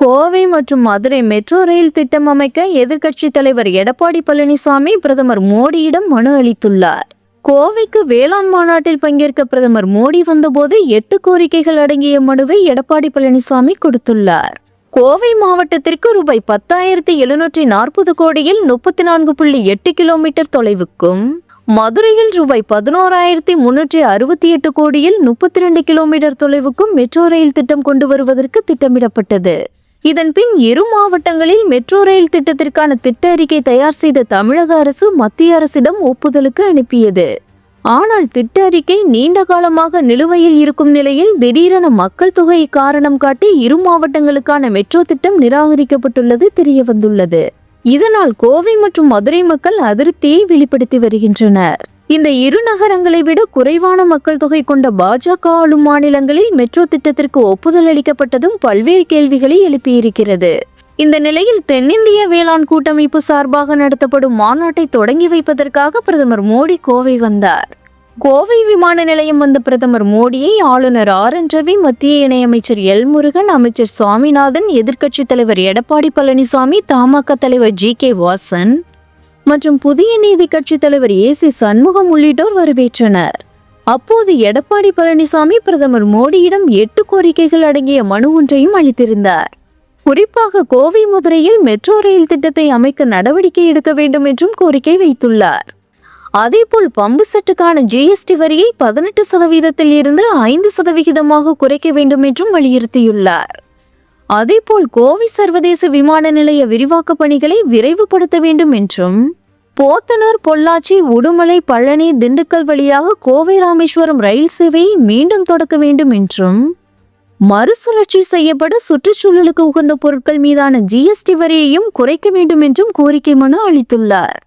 கோவை மற்றும் Madurai metro rail திட்டம் அமைக்க எதிர்க்கட்சித் தலைவர் எடப்பாடி பழனிசாமி பிரதமர் மோடியிடம் மனு அளித்துள்ளார். கோவைக்கு வேளாண் மாநாட்டில் பங்கேற்க பிரதமர் மோடி வந்தபோது 8 கோரிக்கைகள் அடங்கிய மனுவை எடப்பாடி பழனிசாமி கொடுத்துள்ளார். கோவை மாவட்டத்திற்கு ரூபாய் 10,740 கோடியில் 34.8 கிலோமீட்டர் தொலைவுக்கும், மதுரையில் ரூபாய் 11,368 கோடியில் 32 கிலோமீட்டர் தொலைவுக்கும் மெட்ரோ ரயில் திட்டம் கொண்டு வருவதற்கு திட்டமிடப்பட்டது. இதன்பின் இரு மாவட்டங்களில் மெட்ரோ ரயில் திட்டத்திற்கான திட்ட அறிக்கை தயார் செய்த தமிழக அரசு மத்திய அரசிடம் ஒப்புதலுக்கு அனுப்பியது. ஆனால் திட்ட அறிக்கை நீண்ட காலமாக நிலுவையில் இருக்கும் நிலையில் திடீரென மக்கள் தொகையை காரணம் காட்டி இரு மாவட்டங்களுக்கான மெட்ரோ திட்டம் நிராகரிக்கப்பட்டுள்ளது தெரியவந்துள்ளது. இதனால் கோவை மற்றும் மதுரை மக்கள் அதிருப்தியை வெளிப்படுத்தி வருகின்றனர். இந்த இரு நகரங்களை விட குறைவான மக்கள் தொகை கொண்ட பாஜக ஆளும் மாநிலங்களில் மெட்ரோ திட்டத்திற்கு ஒப்புதல் அளிக்கப்பட்டதும் பல்வேறு கேள்விகளை எழுப்பியிருக்கிறது. இந்த நிலையில் தென்னிந்திய வேளாண் கூட்டமைப்பு சார்பாக நடத்தப்படும் மாநாட்டை தொடங்கி வைப்பதற்காக பிரதமர் மோடி கோவை வந்தார். கோவை விமான நிலையம் வந்த பிரதமர் மோடியை ஆளுநர் RN ரவி, மத்திய இணையமைச்சர் எல் முருகன், அமைச்சர் சுவாமிநாதன், எதிர்க்கட்சித் தலைவர் எடப்பாடி பழனிசாமி, தமாக தலைவர் GK வாசன் மற்றும் புதிய நீதி கட்சி தலைவர் AC சண்முகம் உள்ளிட்டோர் வரவேற்றனர். அப்போது எடப்பாடி பழனிசாமி பிரதமர் மோடியிடம் 8 கோரிக்கைகள் அடங்கிய மனு ஒன்றையும் அளித்திருந்தார். குறிப்பாக கோவை மதுரையில் மெட்ரோ ரயில் திட்டத்தை அமைக்க நடவடிக்கை எடுக்க வேண்டும் என்றும் கோரிக்கை வைத்துள்ளார். அதேபோல் பம்பு செட்டுக்கான GST வரியை 18% இருந்து 5% குறைக்க வேண்டும் என்றும் வலியுறுத்தியுள்ளார். அதேபோல் கோவை சர்வதேச விமான நிலைய விரிவாக்க பணிகளை விரைவுபடுத்த வேண்டும் என்றும், போத்தனூர், பொள்ளாச்சி, உடுமலை, பழனி, திண்டுக்கல் வழியாக கோவை ராமேஸ்வரம் ரயில் சேவையை மீண்டும் தொடக்க வேண்டும் என்றும், மறுசுழற்சி செய்யப்பட சுற்றுச்சூழலுக்கு உகந்த பொருட்கள் மீதான GST வரியையும் குறைக்க வேண்டும் என்றும் கோரிக்கை மனு அளித்துள்ளார்.